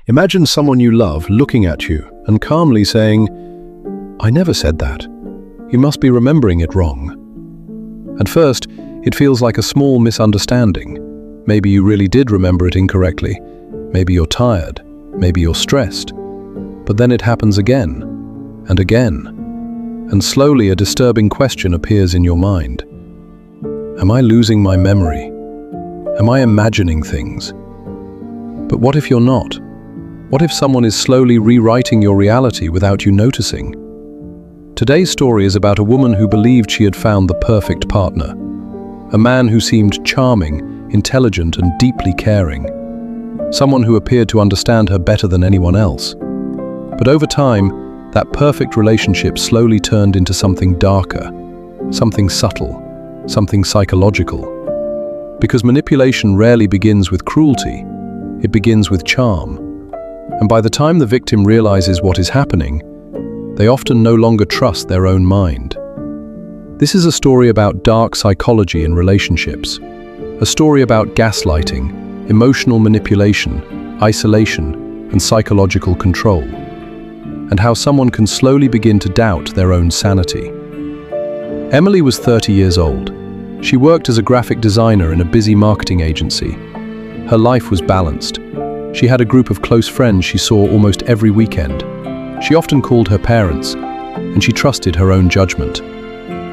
Imagine someone you love looking at you and calmly saying, "I never said that. You must be remembering it wrong." At first, it feels like a small misunderstanding. Maybe you really did remember it incorrectly. Maybe you're tired. Maybe you're stressed. But then it happens again and again. And slowly a disturbing question appears in your mind. Am I losing my memory? Am I imagining things? But what if you're not? What if someone is slowly rewriting your reality without you noticing? Today's story is about a woman who believed she had found the perfect partner. A man who seemed charming, intelligent, and deeply caring. Someone who appeared to understand her better than anyone else. But over time, that perfect relationship slowly turned into something darker, something subtle, something psychological. Because manipulation rarely begins with cruelty, it begins with charm. And by the time the victim realizes what is happening, they often no longer trust their own mind. This is a story about dark psychology in relationships, a story about gaslighting, emotional manipulation, isolation, and psychological control, and how someone can slowly begin to doubt their own sanity. Emily was 30 years old. She worked as a graphic designer in a busy marketing agency. Her life was balanced. She had a group of close friends she saw almost every weekend. She often called her parents, and she trusted her own judgment.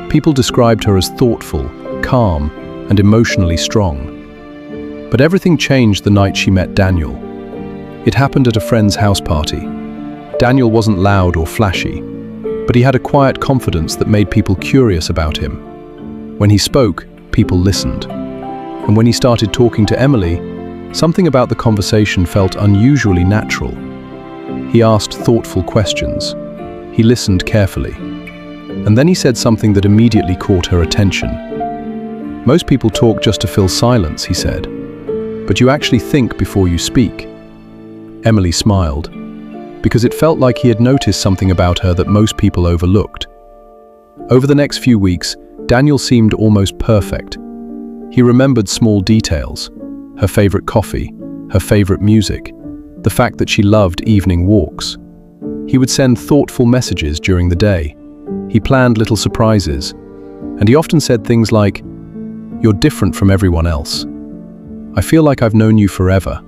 People described her as thoughtful, calm, and emotionally strong. But everything changed the night she met Daniel. It happened at a friend's house party. Daniel wasn't loud or flashy, but he had a quiet confidence that made people curious about him. When he spoke, people listened. And when he started talking to Emily, something about the conversation felt unusually natural. He asked thoughtful questions. He listened carefully. And then he said something that immediately caught her attention. "Most people talk just to fill silence," he said. "But you actually think before you speak." Emily smiled, because it felt like he had noticed something about her that most people overlooked. Over the next few weeks, Daniel seemed almost perfect. He remembered small details: her favorite coffee, her favorite music, the fact that she loved evening walks. He would send thoughtful messages during the day. He planned little surprises, and he often said things like, "You're different from everyone else. I feel like I've known you forever.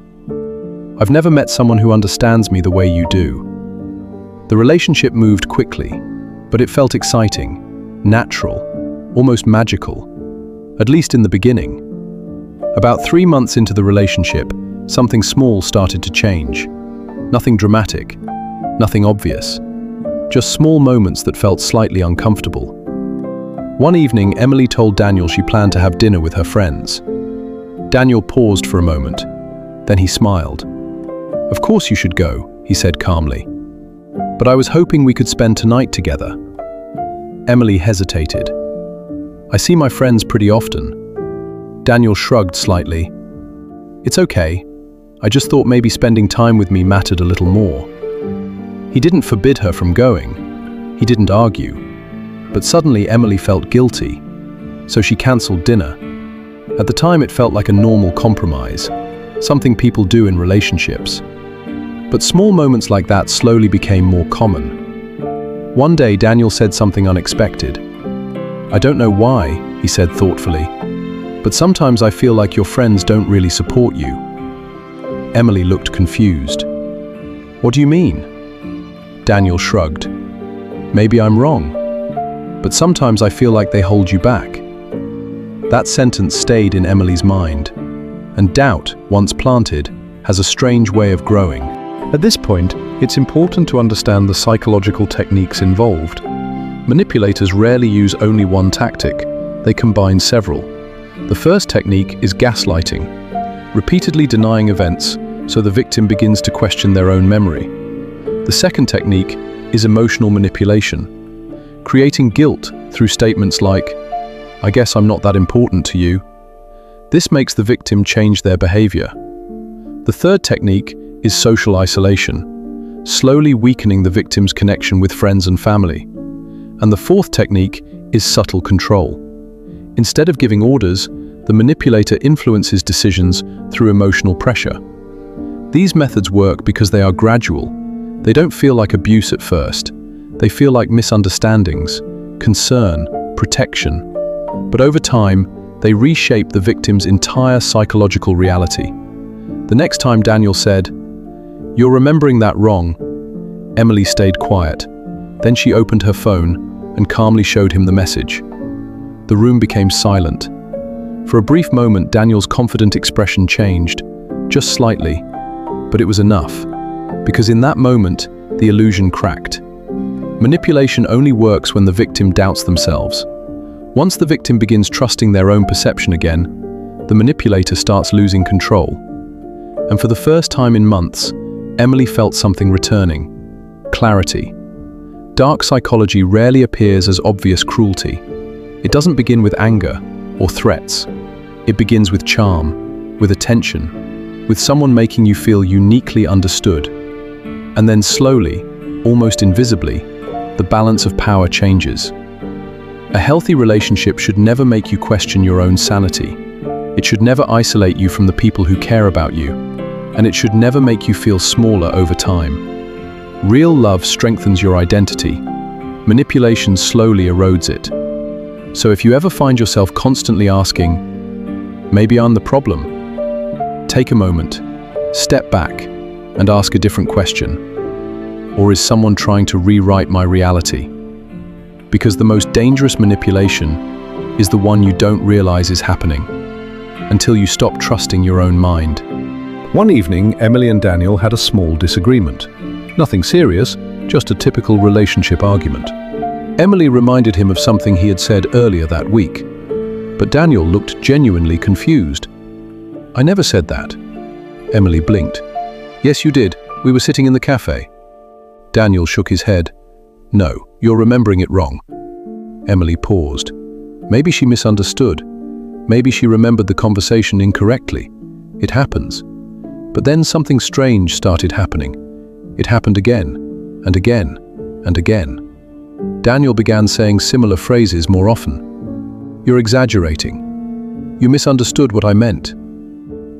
I've never met someone who understands me the way you do." The relationship moved quickly, but it felt exciting, natural, almost magical, at least in the beginning. About 3 months into the relationship, something small started to change. Nothing dramatic, nothing obvious, just small moments that felt slightly uncomfortable. One evening, Emily told Daniel she planned to have dinner with her friends. Daniel paused for a moment, then he smiled. "Of course you should go," he said calmly. "But I was hoping we could spend tonight together." Emily hesitated. "I see my friends pretty often." Daniel shrugged slightly. "It's okay. I just thought maybe spending time with me mattered a little more." He didn't forbid her from going. He didn't argue. But suddenly Emily felt guilty, so she cancelled dinner. At the time it felt like a normal compromise, something people do in relationships. But small moments like that slowly became more common. One day Daniel said something unexpected. "I don't know why," he said thoughtfully, "but sometimes I feel like your friends don't really support you." Emily looked confused. "What do you mean?" Daniel shrugged. "Maybe I'm wrong, but sometimes I feel like they hold you back." That sentence stayed in Emily's mind, and doubt, once planted, has a strange way of growing. At this point, it's important to understand the psychological techniques involved. Manipulators rarely use only one tactic. They combine several. The first technique is gaslighting, repeatedly denying events so the victim begins to question their own memory. The second technique is emotional manipulation, creating guilt through statements like, "I guess I'm not that important to you." This makes the victim change their behavior. The third technique is social isolation, slowly weakening the victim's connection with friends and family. And the fourth technique is subtle control. Instead of giving orders, the manipulator influences decisions through emotional pressure. These methods work because they are gradual. They don't feel like abuse at first. They feel like misunderstandings, concern, protection. But over time, they reshape the victim's entire psychological reality. The next time Daniel said, "You're remembering that wrong," Emily stayed quiet. Then she opened her phone and calmly showed him the message. The room became silent. For a brief moment, Daniel's confident expression changed, just slightly, but it was enough, because in that moment, the illusion cracked. Manipulation only works when the victim doubts themselves. Once the victim begins trusting their own perception again, the manipulator starts losing control. And for the first time in months, Emily felt something returning: clarity. Dark psychology rarely appears as obvious cruelty. It doesn't begin with anger or threats. It begins with charm, with attention, with someone making you feel uniquely understood. And then slowly, almost invisibly, the balance of power changes. A healthy relationship should never make you question your own sanity. It should never isolate you from the people who care about you. And it should never make you feel smaller over time. Real love strengthens your identity. Manipulation slowly erodes it. So if you ever find yourself constantly asking, "Maybe I'm the problem?" take a moment, step back, and ask a different question. Or is someone trying to rewrite my reality? Because the most dangerous manipulation is the one you don't realize is happening, until you stop trusting your own mind. One evening, Emily and Daniel had a small disagreement. Nothing serious, just a typical relationship argument. Emily reminded him of something he had said earlier that week, but Daniel looked genuinely confused. "I never said that." Emily blinked. "Yes, you did. We were sitting in the cafe." Daniel shook his head. "No, you're remembering it wrong." Emily paused. Maybe she misunderstood. Maybe she remembered the conversation incorrectly. It happens. But then something strange started happening. It happened again, and again, and again. Daniel began saying similar phrases more often. "You're exaggerating. You misunderstood what I meant.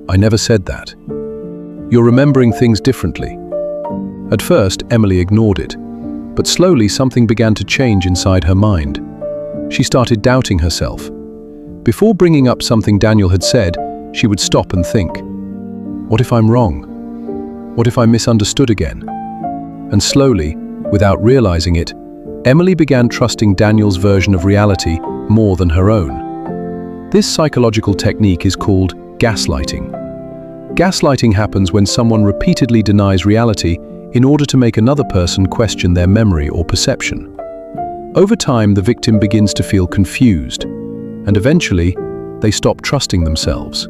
I never said that. You're remembering things differently." At first, Emily ignored it, but slowly something began to change inside her mind. She started doubting herself. Before bringing up something Daniel had said, she would stop and think, "What if I'm wrong? What if I misunderstood again?" And slowly, without realizing it, Emily began trusting Daniel's version of reality more than her own. This psychological technique is called gaslighting. Gaslighting happens when someone repeatedly denies reality in order to make another person question their memory or perception. Over time, the victim begins to feel confused, and eventually, they stop trusting themselves.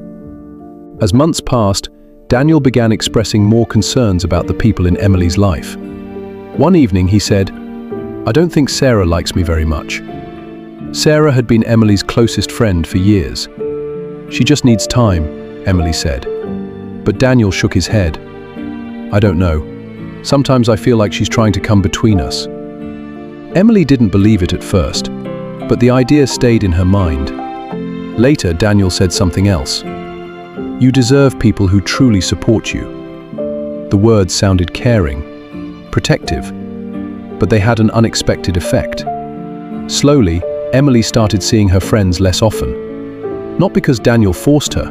As months passed, Daniel began expressing more concerns about the people in Emily's life. One evening, he said, "I don't think Sarah likes me very much." Sarah had been Emily's closest friend for years. "She just needs time," Emily said. But Daniel shook his head. "I don't know. Sometimes I feel like she's trying to come between us." Emily didn't believe it at first, but the idea stayed in her mind. Later, Daniel said something else. "You deserve people who truly support you." The words sounded caring, protective, but they had an unexpected effect. Slowly, Emily started seeing her friends less often. Not because Daniel forced her,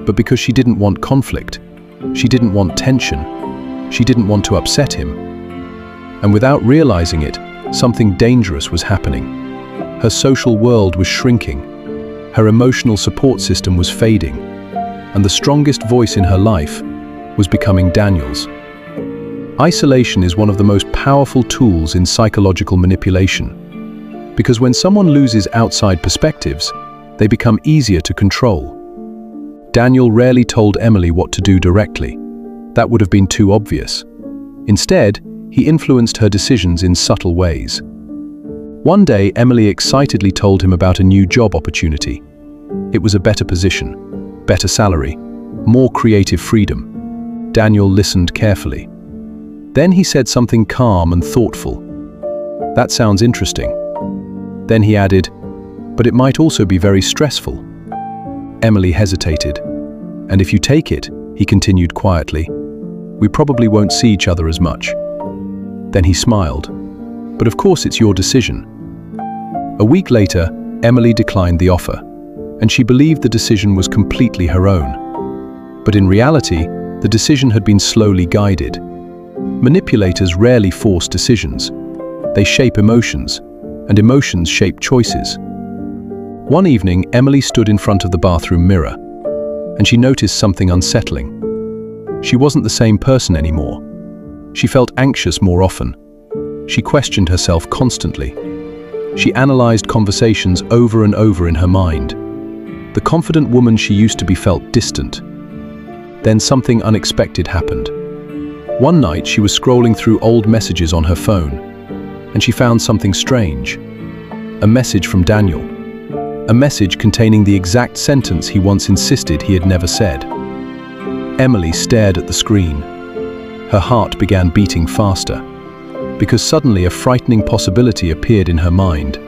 but because she didn't want conflict. She didn't want tension. She didn't want to upset him. And without realizing it, something dangerous was happening. Her social world was shrinking. Her emotional support system was fading. And the strongest voice in her life was becoming Daniel's. Isolation is one of the most powerful tools in psychological manipulation. Because when someone loses outside perspectives, they become easier to control. Daniel rarely told Emily what to do directly. That would have been too obvious. Instead, he influenced her decisions in subtle ways. One day, Emily excitedly told him about a new job opportunity. It was a better position, better salary, more creative freedom. Daniel listened carefully. Then he said something calm and thoughtful. "That sounds interesting." Then he added, "But it might also be very stressful." Emily hesitated. "And if you take it," he continued quietly, We probably won't see each other as much." Then he smiled. "But of course it's your decision." A week later, Emily declined the offer, and she believed the decision was completely her own. But in reality, the decision had been slowly guided. Manipulators rarely force decisions. They shape emotions, and emotions shape choices. One evening, Emily stood in front of the bathroom mirror, and she noticed something unsettling. She wasn't the same person anymore. She felt anxious more often. She questioned herself constantly. She analyzed conversations over and over in her mind. The confident woman she used to be felt distant. Then something unexpected happened. One night, she was scrolling through old messages on her phone, and she found something strange. A message from Daniel. A message containing the exact sentence he once insisted he had never said. Emily stared at the screen. Her heart began beating faster, because suddenly a frightening possibility appeared in her mind.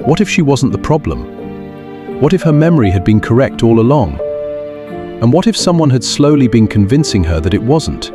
What if she wasn't the problem? What if her memory had been correct all along? And what if someone had slowly been convincing her that it wasn't?